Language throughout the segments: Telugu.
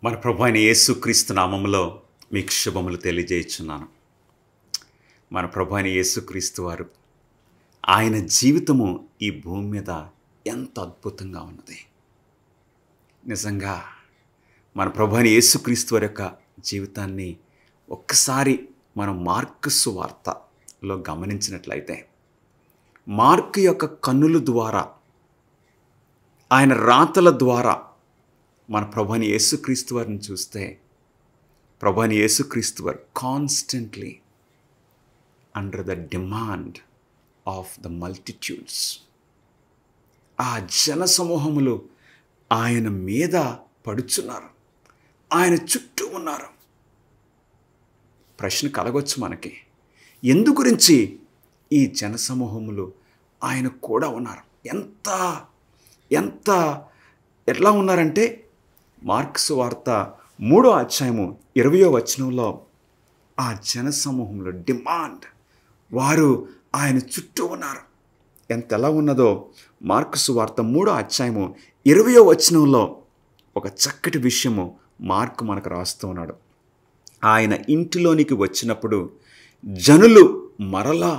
మన ప్రభు అయిన యేసుక్రీస్తు నామములో మీకు శుభములు తెలియజేయుచున్నాను. మన ప్రభు అయిన యేసుక్రీస్తు వారు ఆయన జీవితము ఈ భూమి మీద ఎంత అద్భుతంగా ఉన్నది. నిజంగా మన ప్రభు అయిన యేసుక్రీస్తు వారి యొక్క జీవితాన్ని ఒక్కసారి మనం మార్కు సువార్తలో గమనించినట్లయితే, మార్కు యొక్క కన్నుల ద్వారా, ఆయన రాతల ద్వారా మన ప్రభు అయిన యేసుక్రీస్తు వారిని చూస్తే, ప్రభు అయిన యేసుక్రీస్తు వారు constantly under the demand of the multitudes, ఆ జన సమూహములు ఆయన మీద పడుచున్నారు, ఆయన చుట్టూ ఉన్నారు. ప్రశ్న కలగొచ్చు మనకి, ఎందు గురించి ఈ జన సమూహములు ఆయన కూడా ఉన్నారు? ఎట్లా ఉన్నారంటే, మార్కు సువార్త 3వ అధ్యాయము 20వ వచనంలో ఆ జన సమూహంలో డిమాండ్, వారు ఆయన చుట్టూ ఉన్నారు. ఎలా ఉన్నదో మార్కు సువార్త 3వ అధ్యాయము 20వ వచనంలో ఒక చక్కటి విషయము మార్కు మనకు రాస్తూ ఉన్నాడు. ఆయన ఇంటిలోనికి వచ్చినప్పుడు జనులు మరలా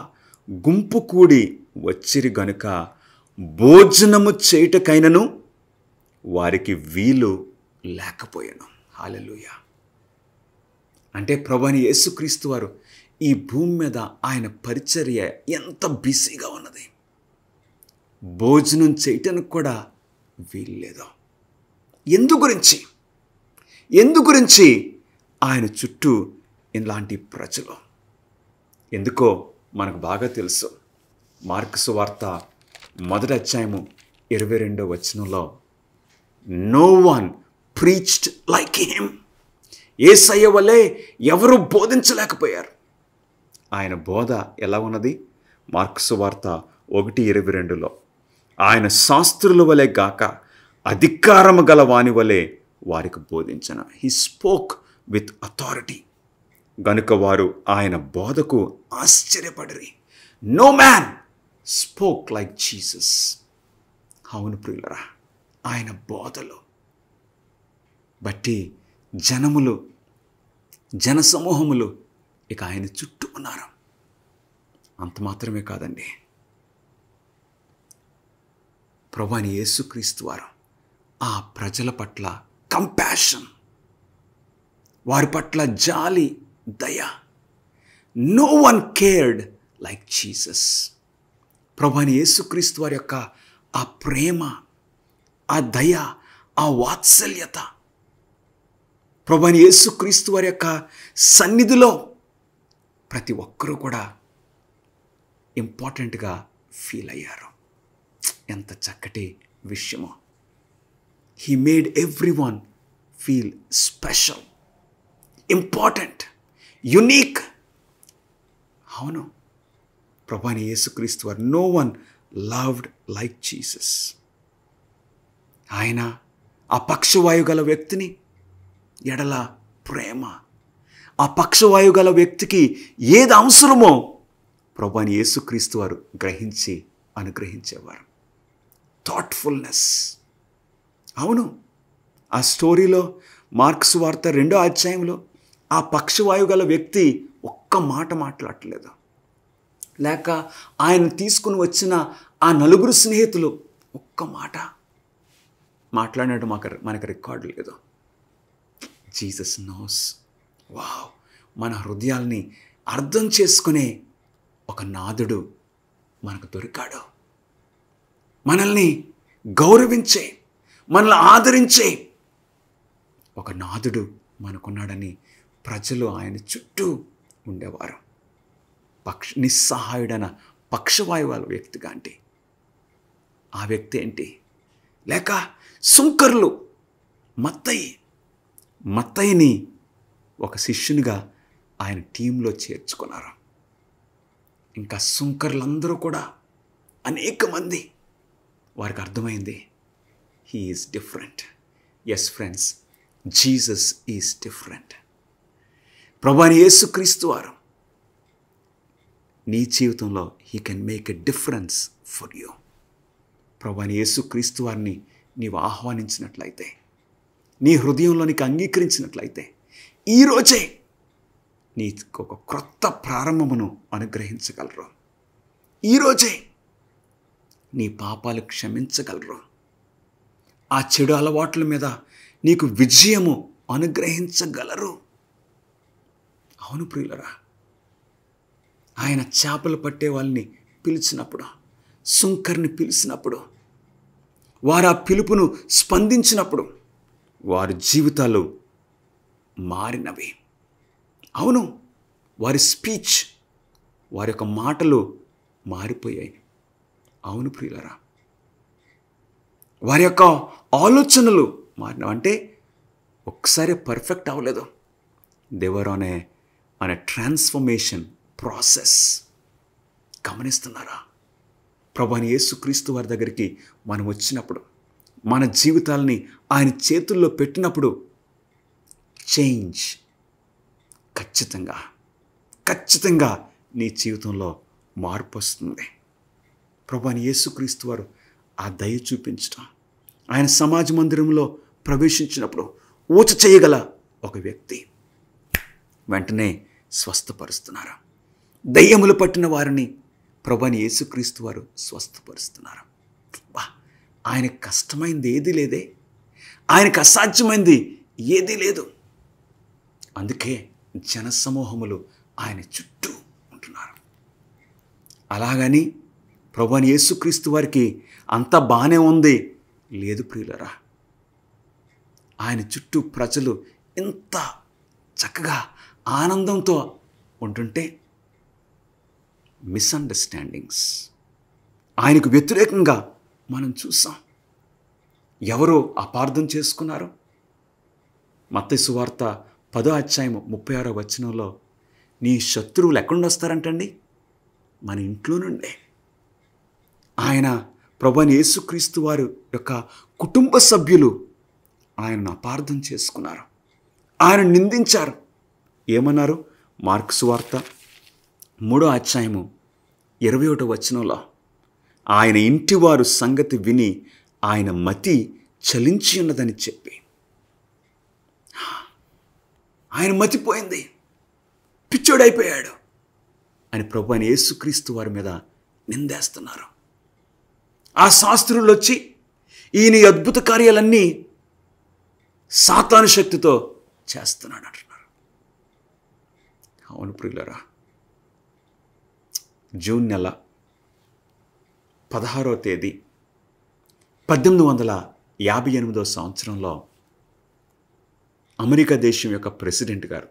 గుంపు కూడి వచ్చిరి గనుక భోజనము చేయుటకైనను వారికి వీలు లేకపోయాను. హల్లెలూయా. అంటే ప్రభువైన యేసుక్రీస్తు వారు ఈ భూమి మీద ఆయన పరిచర్య ఎంత బిజీగా ఉన్నది, భోజనం చేయటానికి కూడా వీలు లేదు. ఎందు గురించి ఆయన చుట్టూ ఇలాంటి ప్రజలు? ఎందుకో మనకు బాగా తెలుసు. మార్కు సువార్త 1వ అధ్యాయము 22వ వచనంలో, no one preached like him. Yesayya వలె ఎవరు బోధించలేకపోయారు. ఆయన బోధ ఎలా ఉన్నది? మార్కు సువార్త 1:22లో, ఆయన శాస్త్రుల వలె గాక అధికారము గల వాని వలె వారికి బోధించను. He spoke with authority. గనుక వారు ఆయన బోధకు ఆశ్చర్యపడిరి. No man spoke like Jesus. అవును ప్రియులరా, ఆయన బోధలో బట్టి జన సమూహములు ఇక ఆయన చుట్టూ ఉన్నారు. అంత మాత్రమే కాదండి, ప్రభువైన యేసుక్రీస్తు వారు ఆ ప్రజల పట్ల కంపాషన్, వారి పట్ల జాలి, దయ. No one cared like Jesus. ప్రభువైన యేసుక్రీస్తు వారి యొక్క ఆ ప్రేమ, ఆ దయ, ఆ వాత్సల్యత, ప్రభువైన యేసుక్రీస్తు వారి యొక్క సన్నిధిలో ప్రతి ఒక్కరూ కూడా ఇంపార్టెంట్గా ఫీల్ అయ్యారు. ఎంత చక్కటి విషయమో. He made every one feel special, important, unique. అవును, ప్రభువైన యేసుక్రీస్తు వారు no one loved like Jesus. ఆయన ఆ పక్షవాయు గల వ్యక్తిని ఎడల ప్రేమ, ఆ పక్షవాయు గల వ్యక్తికి ఏది అవసరమో ప్రభువైన యేసుక్రీస్తు వారు గ్రహించి అనుగ్రహించేవారు. థాట్ఫుల్నెస్. అవును, ఆ స్టోరీలో మార్కు సువార్త 2వ అధ్యాయంలో ఆ పక్షవాయు గల వ్యక్తి ఒక్క మాట మాట్లాడలేదు, లేక ఆయన తీసుకుని వచ్చిన ఆ 4 స్నేహితులు ఒక్క మాట మాట్లాడినట్టు మనకు రికార్డు లేదు. Jesus nose. వావ్, మన హృదయాల్ని అర్థం చేసుకునే ఒక నాథుడు మనకు దొరికాడు. మనల్ని గౌరవించే, మనల్ని ఆదరించే ఒక నాథుడు మనకున్నాడని ప్రజలు ఆయన చుట్టూ ఉండేవారు. నిస్సహాయుడైన పక్షవాయువు వ్యక్తిగా అంటే ఆ వ్యక్తి ఏంటి? లేక సుంకర్లు మత్తయిని ఒక శిష్యునిగా ఆయన టీంలో చేర్చుకున్నారు. ఇంకా సుంకర్లందరూ కూడా అనేక మంది, వారికి అర్థమైంది he is different. Yes friends, Jesus is different. ప్రభువైన యేసుక్రీస్తు వారు నీ జీవితంలో he can make a difference for you. ప్రభువైన యేసుక్రీస్తు వారిని నీవు ఆహ్వానించినట్లయితే నీ హృదయంలోనికి అంగీకరించినట్లయితే ఈరోజే నీకు ఒక క్రొత్త ప్రారంభమును అనుగ్రహించగలరు. ఈరోజే నీ పాపాలు క్షమించగలరు. ఆ చెడు అలవాట్ల మీద నీకు విజయము అనుగ్రహించగలరు. అవును ప్రియులరా, ఆయన చేపలు పట్టే వాళ్ళని పిలిచినప్పుడు, సుంకర్ని పిలిచినప్పుడు, వారు ఆ పిలుపును స్పందించినప్పుడు వారి జీవితాలు మారినవి. అవును, వారి స్పీచ్, వారి యొక్క మాటలు మారిపోయాయి. అవును ప్రియులరా, వారి యొక్క ఆలోచనలు మారినవి. అంటే ఒక్కసారి పర్ఫెక్ట్ అవ్వలేదు. దేవర్ ఆన్ ఏ ట్రాన్స్ఫర్మేషన్ ప్రాసెస్. గమనిస్తున్నారా? ప్రభువైన యేసుక్రీస్తు వారి దగ్గరికి మనం వచ్చినప్పుడు, మన జీవితాలని ఆయన చేతుల్లో పెట్టినప్పుడు చేంజ్ ఖచ్చితంగా నీ జీవితంలో మార్పు వస్తుంది. ప్రభువైన యేసుక్రీస్తు వారు ఆ దయ చూపించడం, ఆయన సమాజ మందిరంలో ప్రవేశించినప్పుడు ఊచ చేయగల ఒక వ్యక్తి వెంటనే స్వస్థపరుస్తున్నారు. దయ్యములు పట్టిన వారిని ప్రభువైన యేసుక్రీస్తు వారు స్వస్థపరుస్తున్నారు. ఆయనకు కష్టమైంది ఏదీ లేదే, ఆయనకు అసాధ్యమైంది ఏదీ లేదు. అందుకే జనసమూహములు ఆయన చుట్టూ ఉంటున్నారు. అలాగని ప్రభువైన యేసుక్రీస్తు వారికి అంతా బాగానే ఉంది లేదు ప్రియులరా. ఆయన చుట్టూ ప్రజలు ఇంత చక్కగా ఆనందంతో ఉంటుంటే మిస్అండర్స్టాండింగ్స్, ఆయనకు వ్యతిరేకంగా మనం చూసాం. ఎవరో అపార్థం చేసుకున్నారు. మత్తయి సువార్త 10వ అధ్యాయం 36వ వచనంలో నీ శత్రువులు ఎక్కడి వస్తారంటండి? మన ఇంట్లో నుండే. ఆయన ప్రభువైన యేసుక్రీస్తు వారి యొక్క కుటుంబ సభ్యులు ఆయనను అపార్థం చేసుకున్నారు, ఆయన నిందించారు. ఏమన్నారు? మార్కు సువార్త 3వ అధ్యాయము 21వ వచనంలో ఆయన ఇంటివారు సంగతి విని ఆయన మతి చలించి ఉన్నదని చెప్పి, ఆయన మతిపోయింది, పిచ్చోడైపోయాడు అని ప్రభువైన యేసుక్రీస్తు వారి మీద నిందేస్తున్నారు. ఆ శాస్త్రులు వచ్చి ఈయన అద్భుత కార్యాలన్నీ సాతాను శక్తితో చేస్తున్నాడు అంటున్నారు. అవును ప్రియులరా, జూన్ నెల 16వ తేదీ 1858వ సంవత్సరంలో అమెరికా దేశం యొక్క ప్రెసిడెంట్ గారు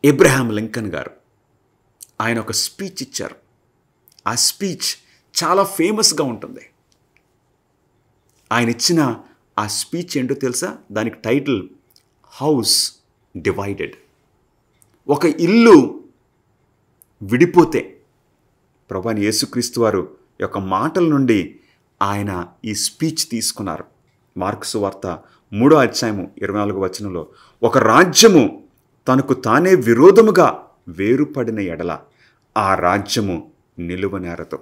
అబ్రహాం లింకన్ గారు ఆయన ఒక స్పీచ్ ఇచ్చారు. ఆ స్పీచ్ చాలా ఫేమస్గా ఉంటుంది. ఆయన ఇచ్చిన ఆ స్పీచ్ ఏంటో తెలుసా? దానికి టైటిల్ హౌస్ డివైడెడ్. ఒక ఇల్లు విడిపోతే ప్రభువైన యేసుక్రీస్తు వారు యొక్క మాటల నుండి ఆయన ఈ స్పీచ్ తీసుకున్నారు. మార్కు సువార్త 3వ అధ్యాయము 24వ వచనంలో ఒక రాజ్యము తనకు తానే విరోధముగా వేరుపడిన ఎడల ఆ రాజ్యము నిలువనేరదు.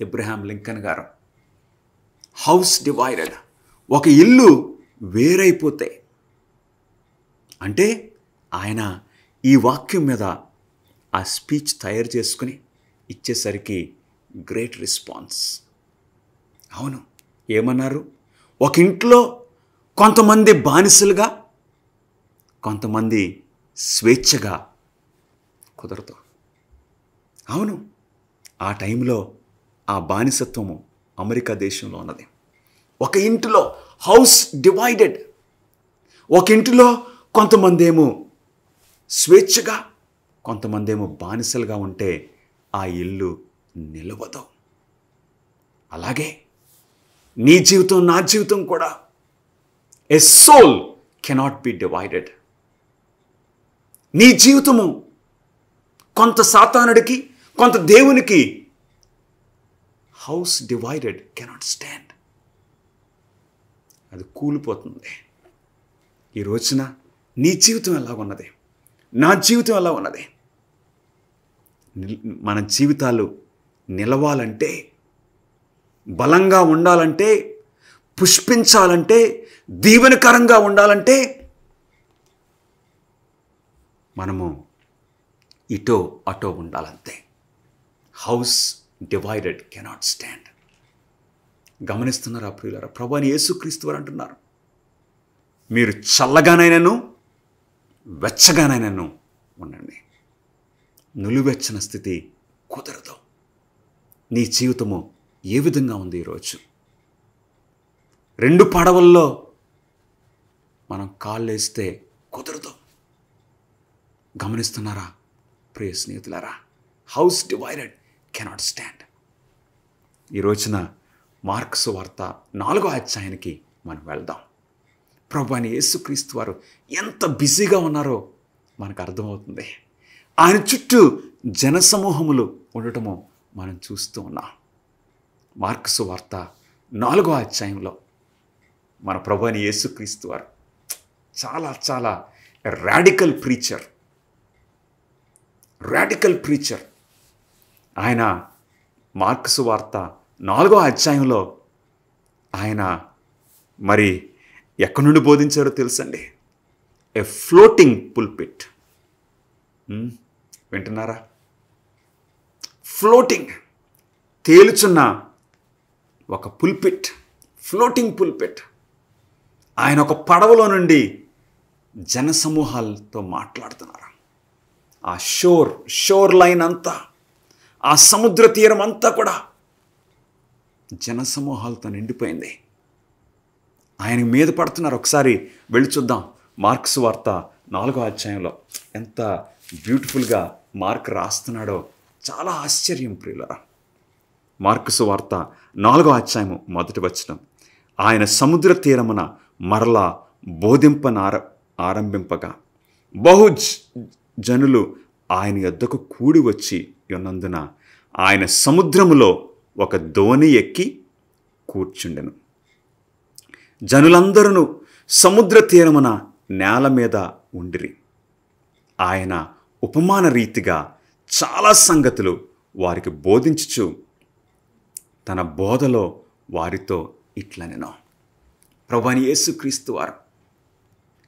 అబ్రహాం లింకన్ గారు హౌస్ డివైడెడ్, ఒక ఇల్లు వేరైపోతే అంటే ఆయన ఈ వాక్యం మీద ఆ స్పీచ్ తయారు చేసుకుని ఇచ్చేసరికి గ్రేట్ రెస్పాన్స్. అవును, ఏమన్నారు? ఒక ఇంట్లో కొంతమంది బానిసలుగా, కొంతమంది స్వేచ్ఛగా కుదరదు. అవును, ఆ టైంలో ఆ బానిసత్వము అమెరికా దేశంలో ఉన్నది. ఒక ఇంటిలో హౌస్ డివైడెడ్, ఒక ఇంటిలో కొంతమంది ఏమో స్వేచ్ఛగా, కొంతమంది ఏమో బానిసలుగా ఉంటే ఆ ఇల్లు నిలవదు. అలాగే నీ జీవితం, నా జీవితం కూడా a soul cannot be divided. నీ జీవితము కొంత సాతానుడికి, కొంత దేవునికి హౌస్ డివైడెడ్ కెనాట్ స్టాండ్. అది కూలిపోతుంది. ఈ రోజున నీ జీవితం ఎలా ఉన్నది, నా జీవితం ఎలా ఉన్నది? మన జీవితాలు నిలవాలంటే, బలంగా ఉండాలంటే, పుష్పించాలంటే, దీవెనకరంగా ఉండాలంటే మనము ఇటో అటో ఉండాలంతే. House divided cannot stand. గమనిస్తున్నారా ప్రియులారా? ప్రభువైన యేసుక్రీస్తు వారు అంటున్నారు, మీరు చల్లగానైనాను వెచ్చగానైనాను ఉండండి. నులివెచ్చని స్థితి కుదరదు. నీ జీవితము ఏ విధంగా ఉంది ఈరోజు? 2 పడవల్లో మనం కాళ్ళేస్తే కుదరదు. గమనిస్తున్నారా ప్రియ స్నేహితులారా? House divided cannot stand. ఈ రోజున మార్కు సువార్త 4వ అధ్యాయానికి మనం వెళ్దాం. ప్రభువైన యేసుక్రీస్తు వారు ఎంత బిజీగా ఉన్నారో మనకు అర్థమవుతుంది. ఆయన చుట్టూ జనసమూహములు ఉండటము మనం చూస్తూ ఉన్నాం. మార్కు సువార్త 4వ అధ్యాయంలో మన ప్రభువైన యేసుక్రీస్తు వారు చాలా చాలా రాడికల్ ప్రీచర్. ఆయన మార్కు సువార్త 4వ అధ్యాయంలో ఆయన మరి ఎక్కడి నుండి బోధించారో తెలుసండి? ఏ ఫ్లోటింగ్ పుల్పిట్. వింటున్నారా? ఫ్లోటింగ్, తేలుచున్న ఒక పుల్పిట్, ఫ్లోటింగ్ పుల్పిట్. ఆయన ఒక పడవలో నుండి జనసమూహాలతో మాట్లాడుతున్నారు. ఆ షోర్ లైన్ అంతా, ఆ సముద్ర తీరం అంతా కూడా జనసమూహాలతో నిండిపోయింది. ఆయన మీద పడుతున్నారు. ఒకసారి వెళ్ళి చూద్దాం. మార్కు సువార్త 4వ అధ్యాయంలో ఎంత బ్యూటిఫుల్గా మార్క్ రాస్తున్నాడో చాలా ఆశ్చర్యం ప్రియులరా. మార్కు సువార్త 4వ అధ్యాయము 1వ వచనం. ఆయన సముద్ర తీరమున మరలా ఆరంభింపగా బహు జనులు ఆయన యొద్దకు కూడి వచ్చి ఉన్నందున ఆయన సముద్రములో ఒక దోణి ఎక్కి కూర్చుండెను. జనులందరూ సముద్ర తీరమున నేల మీద ఉండిరి. ఆయన ఉపమాన రీతిగా చాలా సంగతులు వారికి బోధించుచు తన బోధలో వారితో ఇట్లనెను. ప్రభువైన యేసుక్రీస్తు వారు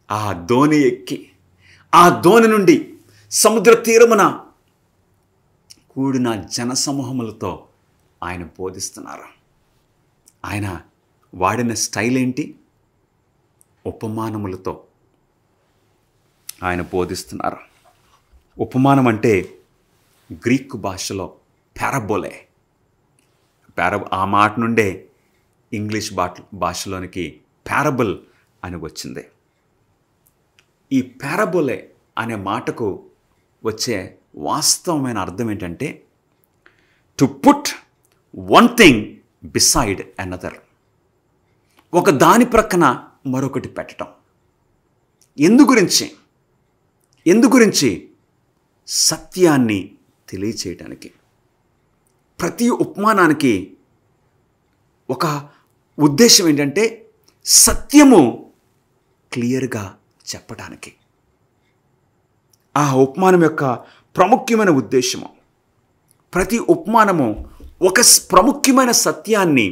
ఆ దోణి ఎక్కి, ఆ దోణి నుండి సముద్ర తీరమున కూడిన జనసమూహములతో ఆయన బోధిస్తున్నారు. ఆయన వాడిన స్టైల్ ఏంటి? ఉపమానములతో ఆయన బోధిస్తున్నారు. ఉపమానం అంటే గ్రీకు భాషలో పారాబోలే. ఆ మాట నుండే ఇంగ్లీష్ భాషలోనికి పారబుల్ అని వచ్చింది. ఈ పారాబోలే అనే మాటకు వచ్చే వాస్తవమైన అర్థం ఏంటంటే to put one thing beside another. ఒక దాని ప్రక్కన మరొకటి పెట్టడం. ఎందు గురించి సత్యాన్ని తెలియచేయటానికి. ప్రతి ఉపమానానికి ఒక ఉద్దేశం ఏంటంటే సత్యము క్లియర్గా చెప్పడానికి. ఆ ఉపమానం యొక్క ప్రాముఖ్యమైన ఉద్దేశము, ప్రతి ఉపమానము ఒక ప్రాముఖ్యమైన సత్యాన్ని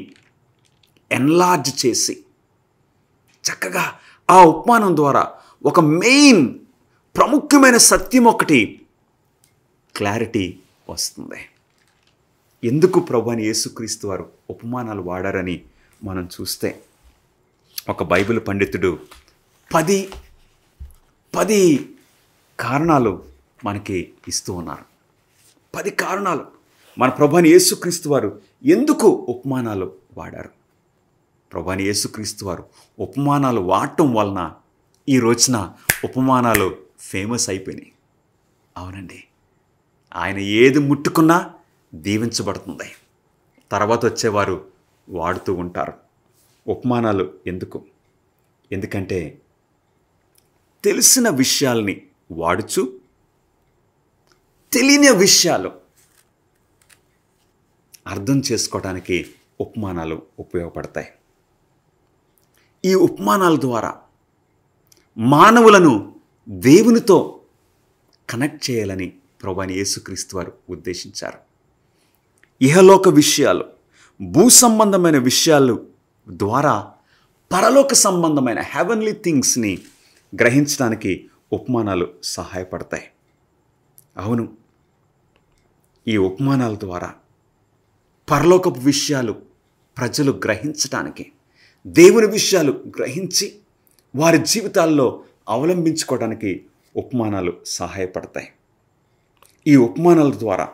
ఎన్లార్జ్ చేసి చక్కగా ఆ ఉపమానం ద్వారా ఒక మెయిన్ ప్రాముఖ్యమైన సత్యం ఒకటి క్లారిటీ వస్తుంది. ఎందుకు ప్రభువైన యేసుక్రీస్తు వారు ఉపమానాలు వాడారని మనం చూస్తే ఒక బైబిల్ పండితుడు 10 కారణాలు మనకి ఇస్తూ ఉన్నారు. 10 కారణాలు మన ప్రభువైన యేసుక్రీస్తు వారు ఎందుకు ఉపమానాలు వాడారు. ప్రభువైన యేసుక్రీస్తు వారు ఉపమానాలు వాడటం వలన ఈ రోజున ఉపమానాలు ఫేమస్ అయిపోయినాయి. అవునండి, ఆయన ఏది ముట్టుకున్నా దీవించబడుతుంది. తర్వాత వచ్చేవారు వాడుతూ ఉంటారు. ఉపమానాలు ఎందుకంటే తెలిసిన విషయాల్ని వాడుచు తెలియని విషయాలు అర్థం చేసుకోవడానికి ఉపమానాలు ఉపయోగపడతాయి. ఈ ఉపమానాల ద్వారా మానవులను దేవునితో కనెక్ట్ చేయాలని ప్రభువైన యేసుక్రీస్తు వారు ఉద్దేశించారు. ఇహలోక విషయాలు, భూ సంబంధమైన విషయాలు ద్వారా పరలోక సంబంధమైన హెవెన్లీ థింగ్స్ని గ్రహించడానికి ఉపమానాలు సహాయపడతాయి. అవును, ఈ ఉపమానాల ద్వారా పరలోకపు విషయాలు ప్రజలు గ్రహించడానికి, దేవుని విషయాలు గ్రహించి వారి జీవితాల్లో అవలంబించుకోవడానికి ఉపమానాలు సహాయపడతాయి. ఈ ఉపమానాల ద్వారా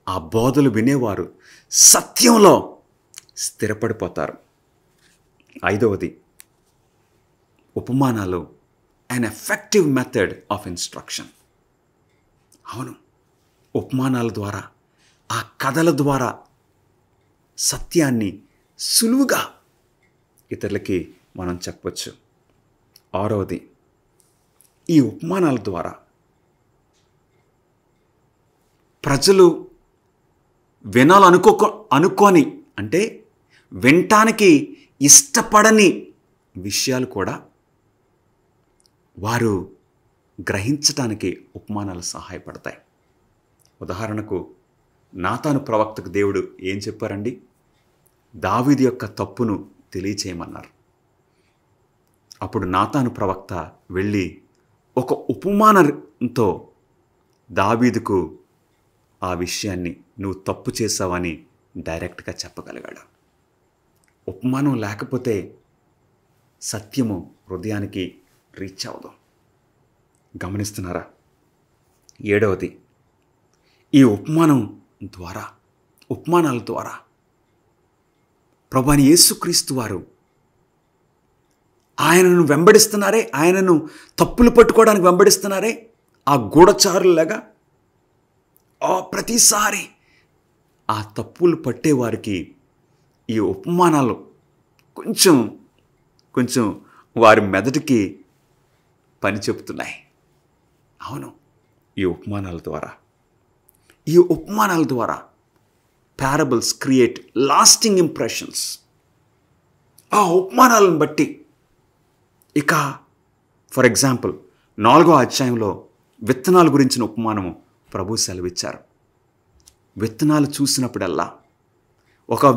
ఆ బోధలు వినేవారు సత్యంలో స్థిరపడిపోతారు. 5వది, ఉపమానాలు an effective method of instruction. అవును, ఉపమానాల ద్వారా, ఆ కథల ద్వారా సత్యాన్ని సులువుగా ఇతరులకి మనం చెప్పవచ్చు. 6వది, ఈ ఉపమానాల ద్వారా ప్రజలు అనుకోని అంటే వినటానికి ఇష్టపడని విషయాలు కూడా వారు గ్రహించటానికి ఉపమానాలు సహాయపడతాయి. ఉదాహరణకు నాతాను ప్రవక్తకు దేవుడు ఏం చెప్పారండి? దావీదు యొక్క తప్పును తెలియచేయమన్నారు. అప్పుడు నాతాను ప్రవక్త వెళ్ళి ఒక ఉపమానంతో దావీదుకు ఆ విషయాన్ని నువ్వు తప్పు చేసావని డైరెక్ట్గా చెప్పగలిగాడు. ఉపమానం లేకపోతే సత్యము హృదయానికి రీచ్ అవ్వదు. గమనిస్తున్నారా? 7వది, ఈ ఉపమానాల ద్వారా ప్రభువైన యేసుక్రీస్తు వారు ఆయనను వెంబడిస్తున్నారే, ఆయనను తప్పులు పట్టుకోవడానికి వెంబడిస్తున్నారే, ఆ గూఢచారులాగా ప్రతిసారి ఆ తప్పులు పట్టేవారికి ఈ ఉపమానాలు కొంచెం వారి మెదటికి పని చెప్తున్నాయి. అవును, ఈ ఉపమానాల ద్వారా పారబుల్స్ క్రియేట్ లాస్టింగ్ ఇంప్రెషన్స్. ఆ ఉపమానాలను బట్టి ఇక ఫర్ ఎగ్జాంపుల్ 4వ అధ్యాయంలో విత్తనాల గురించిన ఉపమానము ప్రభు సెలవిచ్చారు. విత్తనాలు చూసినప్పుడల్లా,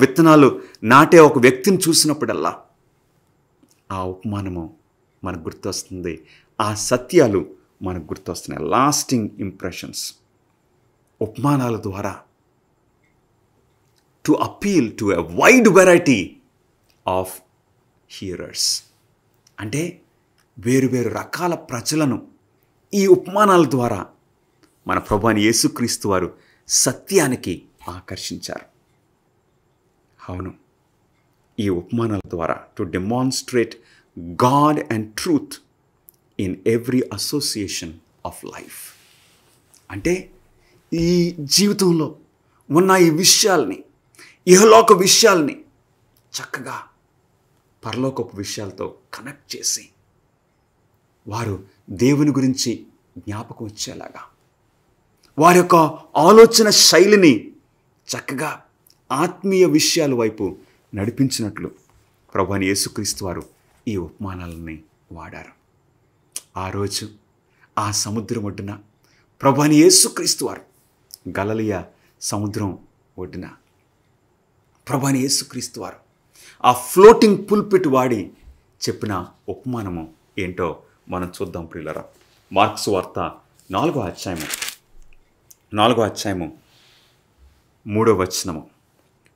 విత్తనాలు నాటే ఒక వ్యక్తిని చూసినప్పుడల్లా ఆ ఉపమానము మనకు గుర్తొస్తుంది, ఆ సత్యాలు మనకు గుర్తొస్తున్నాయి. Lasting impressions. ఉపమానాల ద్వారా to appeal to a wide variety of hearers. అంటే వేరు రకాల ప్రజలను ఈ ఉపమానాల ద్వారా మన ప్రభువైన యేసుక్రీస్తు వారు సత్యానికి ఆకర్షించారు. అవును, ఈ ఉపమానాల ద్వారా to demonstrate God and truth in every association of life. అంటే ఈ జీవితంలో ఉన్న ఈ విషయాల్ని, ఇహలోక విషయాల్ని చక్కగా పరలోకపు విషయాలతో కనెక్ట్ చేసి వారు దేవుని గురించి జ్ఞాపకం వచ్చేలాగా, వారి యొక్క ఆలోచన శైలిని చక్కగా ఆత్మీయ విషయాల వైపు నడిపించినట్లు ప్రభువైన యేసుక్రీస్తు వారు ఈ ఉపమానాలని వాడారు. ఆ రోజు ఆ సముద్రం ఒడ్డున ప్రభువైన యేసుక్రీస్తు వారు గలిలయ సముద్రం ఒడ్డున ప్రభువైన యేసుక్రీస్తు వారు ఆ ఫ్లోటింగ్ పుల్పిట్ వాడి చెప్పిన ఉపమానము ఏంటో మనం చూద్దాం ప్రియులారా. మార్క్స్ వార్త 4వ అధ్యాయము 3వ వచనము.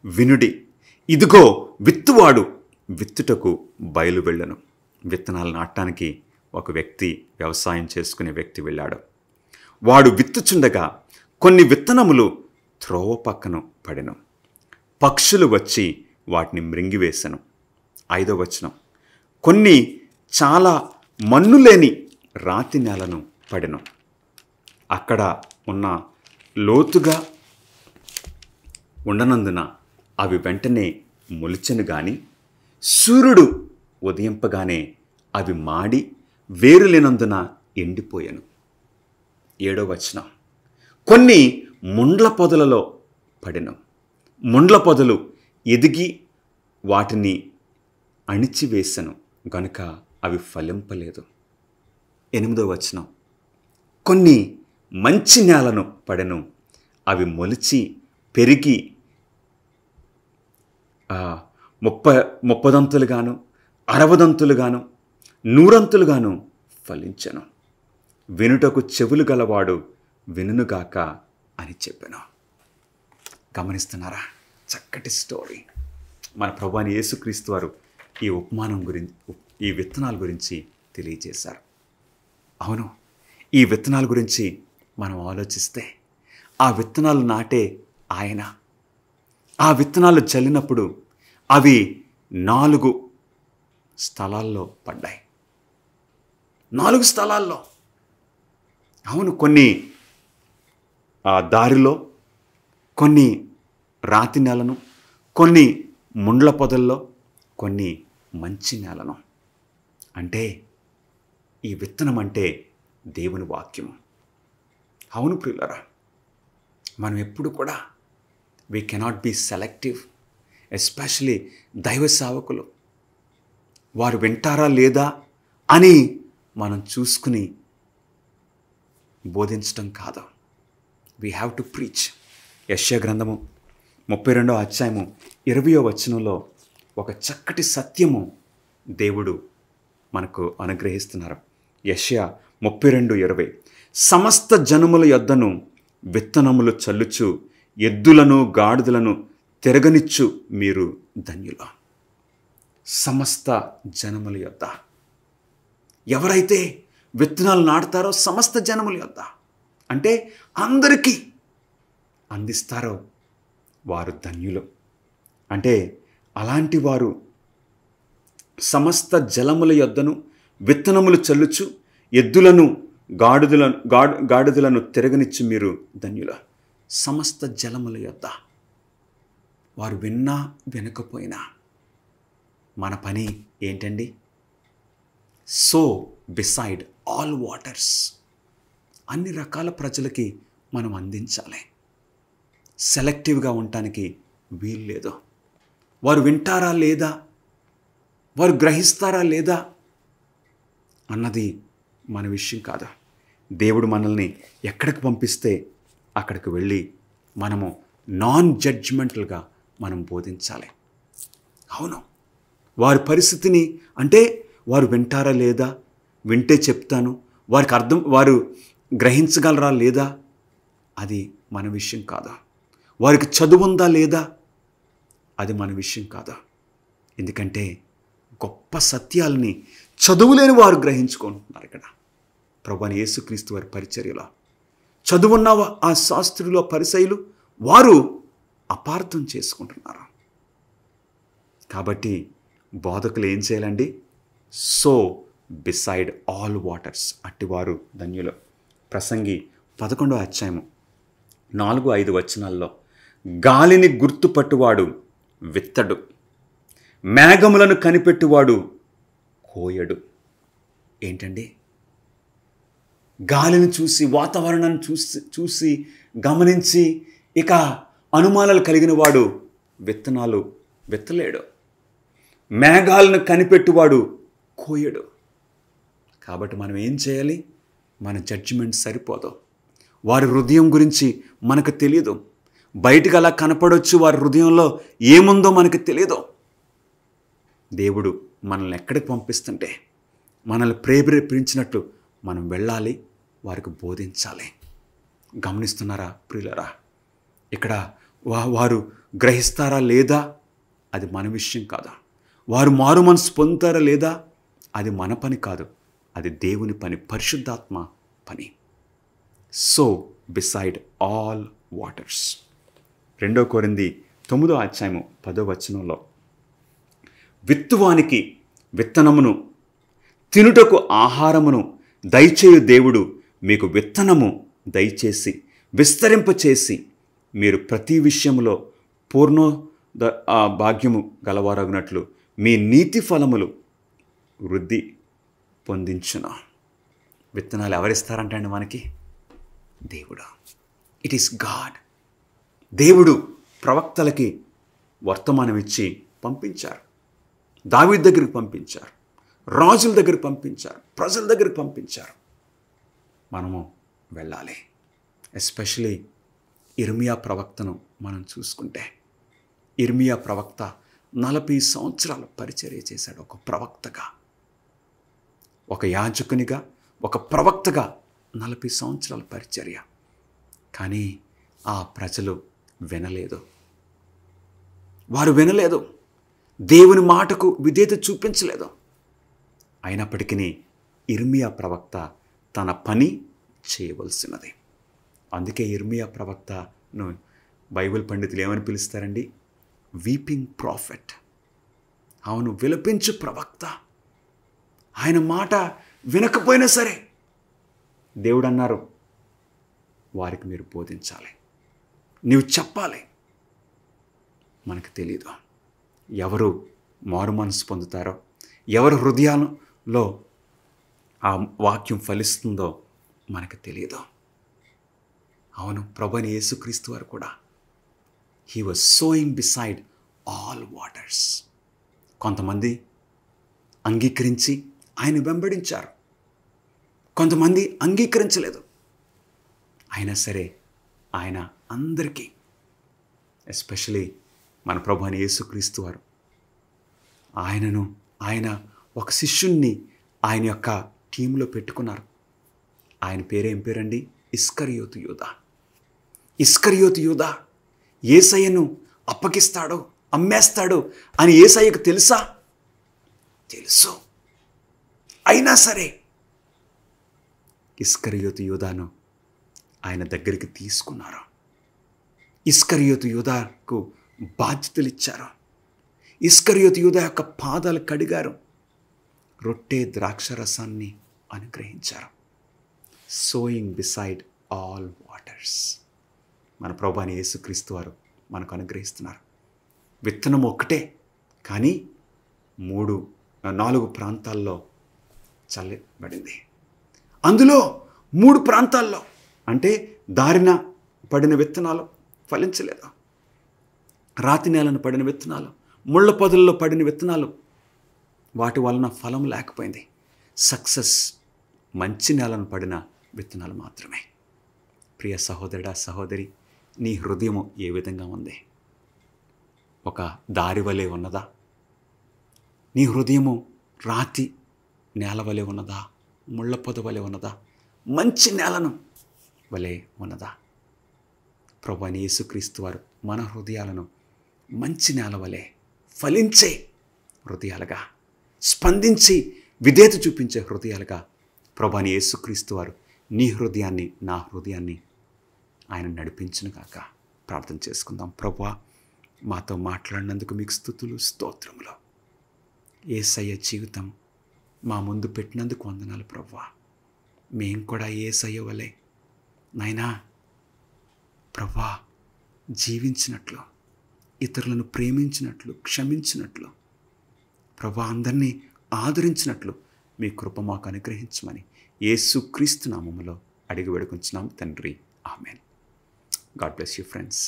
వినుడి, ఇదిగో విత్తువాడు విత్తుటకు బయలు వెళ్ళను. విత్తనాలు నాటడానికి ఒక వ్యక్తి, వ్యవసాయం చేసుకునే వ్యక్తి వెళ్ళాడు. వాడు విత్తుచుండగా కొన్ని విత్తనములు త్రోవ పక్కన పడెను. పక్షులు వచ్చి వాటిని మృంగివేశను. 5వ వచనం. కొన్ని చాలా మన్ను లేని రాతి నేలను పడెను. అక్కడ ఉన్న లోతుగా ఉండనందున అవి వెంటనే మొలిచెను గాని సూర్యుడు ఉదయింపగానే అవి మాడి వేరు లేనందున ఎండిపోయాను. 7వ వచనం. కొన్ని ముండ్ల పొదలలో పడెను. ముండ్ల పొదలు ఎదిగి వాటిని అణిచివేశను గనుక అవి ఫలింపలేదు. 8వ వచనం. కొన్ని మంచి నేలను పడెను. అవి మొలిచి పెరిగి ముప్పదంతులుగాను, 60దంతులుగాను, 100 ఫలించెను. వినుటకు చెవులు గలవాడు వినుగాక అని చెప్పాను. గమనిస్తున్నారా? చక్కటి స్టోరీ. మన ప్రభువైన యేసుక్రీస్తు వారు ఈ ఉపమానం గురించి, ఈ విత్తనాల గురించి తెలియజేశారు. అవును, ఈ విత్తనాల గురించి మనం ఆలోచిస్తే ఆ విత్తనాలు నాటే ఆయన. ఆ విత్తనాలు చల్లినప్పుడు అవి 4 స్థలాల్లో పడ్డాయి. 4 స్థలాల్లో. అవును, కొన్ని దారిలో, కొన్ని రాతి నేలను, కొన్ని ముండ్ల పొదల్లో, కొన్ని మంచి నేలను. అంటే ఈ విత్తనం అంటే దేవుని వాక్యము. అవును ప్రియులారా, మనం ఎప్పుడు కూడా we cannot be selective. Especially దైవ సేవకులు వారు వింటారా లేదా అని మనం చూసుకుని బోధించటం కాదు. We have to preach. యెషయా గ్రంథము 32వ అధ్యాయము 20వ వచనంలో ఒక చక్కటి సత్యము దేవుడు మనకు అనుగ్రహిస్తున్నారు. యెషయా 32:20, సమస్త జనముల యొద్దను విత్తనములు చల్లుచు ఎద్దులను గాడిదలను తిరగనిచ్చు మీరు ధన్యులు. సమస్త జనముల యొద్ద ఎవరైతే విత్తనాలు నాటుతారో సమస్త జనముల యొద్ద అంటే అందరికీ అందిస్తారో వారు ధన్యులు. అంటే అలాంటి వారు సమస్త జలముల యొద్దను విత్తనములు చల్లుచు ఎద్దులను గాడిదలను తిరగనిచ్చు మీరు ధన్యుల. సమస్త జలముల యొద్ద వారు విన్నా వినకపోయినా మన పని ఏంటండి? సో బిసైడ్ ఆల్ వాటర్స్, అన్ని రకాల ప్రజలకి మనం అందించాలి. సెలెక్టివ్గా ఉండటానికి వీలు లేదు. వారు వింటారా లేదా, వారు గ్రహిస్తారా లేదా అన్నది మన విషయం కాదు. దేవుడు మనల్ని ఎక్కడికి పంపిస్తే అక్కడికి వెళ్ళి మనము నాన్ జడ్జిమెంటల్గా మనం బోధించాలి. అవును, వారి పరిస్థితిని, అంటే వారు వింటారా లేదా, వింటే చెప్తాను, వారు గ్రహించగలరా లేదా అది మన విషయం కాదా. వారికి చదువు ఉందా లేదా అది మన విషయం కాదా. ఎందుకంటే గొప్ప సత్యాలని చదువులేని వారు గ్రహించుకుంటున్నారు. ఇక్కడ ప్రభువైన యేసుక్రీస్తు వారి పరిచర్యలో చదువున్న ఆ శాస్త్రులు, పరిసయ్యులు వారు అపార్థం చేసుకుంటున్నారు. కాబట్టి బోధకులు ఏం చేయాలండి? సో బిసైడ్ ఆల్ వాటర్స్, అట్టివారు ధన్యులు. ప్రసంగి 11వ అధ్యాయము 4-5 వచనాల్లో, గాలిని గుర్తుపట్టువాడు విత్తడు, మేఘములను కనిపెట్టువాడు కోయడు. ఏంటండి? గాలిని చూసి, వాతావరణాన్ని చూసి గమనించి ఇక అనుమానాలు కలిగిన వాడు విత్తనాలు విత్తలేడు. మేఘాలను కనిపెట్టువాడు కోయడు. కాబట్టి మనం ఏం చేయాలి? మన జడ్జిమెంట్ సరిపోదు. వారి హృదయం గురించి మనకు తెలియదు. బయటికి అలా కనపడవచ్చు, వారి హృదయంలో ఏముందో మనకు తెలియదు. దేవుడు మనల్ని ఎక్కడికి పంపిస్తుంటే మనల్ని ప్రేరేపించినట్లు మనం వెళ్ళాలి, వారికి బోధించాలి. గమనిస్తున్నారా ప్రియులరా? ఇక్కడ వారు గ్రహిస్తారా లేదా అది మన విషయం కాదు. వారు మారు మనసు పొందుతారా లేదా అది మన పని కాదు, అది దేవుని పని, పరిశుద్ధాత్మ పని. So beside all waters. 2 కొరింథీ 9వ అధ్యాయము 10వ వచనంలో, విత్తువానికి విత్తనమును తినుటకు ఆహారమును దయచేయు దేవుడు మీకు విత్తనము దయచేసి విస్తరింపచేసి మీరు ప్రతి విషయంలో పూర్ణ భాగ్యము గలవారగునట్లు మీ నీతి ఫలములు వృద్ధి పొందించును. విత్తనాలు ఎవరిస్తారంటండి మనకి? దేవుడు. It is God. దేవుడు ప్రవక్తలకి వర్తమానం ఇచ్చి పంపించారు. దావీదు దగ్గరికి పంపించారు, రాజుల దగ్గరికి పంపించారు, ప్రజల దగ్గరికి పంపించారు. మనము వెళ్ళాలి. ఎస్పెషలీ ఇర్మియా ప్రవక్తను మనం చూసుకుంటే, ఇర్మియా ప్రవక్త 40 సంవత్సరాలు పరిచర్య చేశాడు. ఒక ప్రవక్తగా, ఒక యాజకునిగా, ఒక ప్రవక్తగా 40 సంవత్సరాల పరిచర్య. కానీ ఆ ప్రజలు వినలేదు. వారు వినలేదు. దేవుని మాటకు విధేయత చూపించలేదు. అయినప్పటికీ ఇర్మియా ప్రవక్త తన పని చేయవలసినది. అందుకే ఇర్మియా ప్రవక్తను బైబిల్ పండితులు ఏమని పిలుస్తారండి? Weeping prophet. అవును, విలపించు ప్రవక్త. ఆయన మాట వినకపోయినా సరే దేవుడు అన్నారు, వారికి మీరు బోధించాలి, నీవు చెప్పాలి. మనకు తెలియదు ఎవరు మారు మనసు పొందుతారో, ఎవరి హృదయాలలో ఆ వాక్యం ఫలిస్తుందో మనకు తెలియదు. అవును, ప్రభువైన యేసుక్రీస్తు వారు కూడా he was sowing beside all waters. కొంతమంది అంగీకరించి ఆయన వెంబడించారు, కొంతమంది అంగీకరించలేదు. అయినా సరే ఆయన అందరికీ, ఎస్పెషలీ మన ప్రభువైన యేసుక్రీస్తు వారు, ఆయన ఒక శిష్యుణ్ణి ఆయన యొక్క టీంలో పెట్టుకున్నారు. ఆయన పేరేం పేరండి? ఇస్కరియోతు యూదా. ఇస్కరియోతు యూదా యేసయ్యను అప్పగిస్తాడు, అమ్మేస్తాడు అని యేసయ్యకు తెలుసా? తెలుసు. అయినా సరే ఇస్కరియోతు యూదాను ఆయన దగ్గరికి తీసుకున్నారు. ఇస్కరియోతు యూదాకు బాధ్యతలు ఇచ్చారు. ఇస్కరియోతు యూదా యొక్క పాదాలు కడిగారు. రొట్టె ద్రాక్షరసాన్ని అనుగ్రహించారు. Sowing beside all waters. మన ప్రభువైన యేసుక్రీస్తు వారు మనకు అనుగ్రహిస్తున్నారు. విత్తనం ఒక్కటే, కానీ 4 ప్రాంతాల్లో చల్లబడింది. అందులో 3 ప్రాంతాల్లో అంటే దారిన పడిన విత్తనాలు ఫలించలేదు, రాతి నేలను పడిన విత్తనాలు, ముళ్ళ పొదల్లో పడిన విత్తనాలు, వాటి వలన ఫలం లేకపోయింది. సక్సెస్ మంచి నేలను పడిన విత్తనాలు మాత్రమే. ప్రియ సహోదరుడా, సహోదరి, నీ హృదయము ఏ విధంగా ఉంది? ఒక దారి వలె ఉన్నదా? నీ హృదయము రాతి నేల వలె ఉన్నదా? ముళ్ళ పొద వలె ఉన్నదా? మంచి నేలను వలె ఉన్నదా? ప్రభువైన యేసుక్రీస్తు వారు మన హృదయాలను మంచి నేల వలె ఫలించే హృదయాలుగా, స్పందించి విధేయత చూపించే హృదయాలుగా ప్రభువైన యేసుక్రీస్తు వారు నీ హృదయాన్ని, నా హృదయాన్ని ఆయన నడిపించును గాక. ప్రార్థన చేసుకుందాం. ప్రభువా, మాతో మాట్లాడినందుకు మీకు స్తుతులు, స్తోత్రములు. యేసయ్య జీవితం మా ముందు పెట్టినందుకు వందనాలు ప్రభువా. మేము కూడా యేసయ్య వలె నాయనా ప్రభువా జీవించినట్లు, ఇతరులను ప్రేమించినట్లు, క్షమించినట్లు, ప్రభువా అందరినీ ఆదరించినట్లు మీ కృప మాకు అనుగ్రహించమని యేసుక్రీస్తు నామములో అడిగి వేడుకొంచున్నాం తండ్రి. Amen. God bless you friends.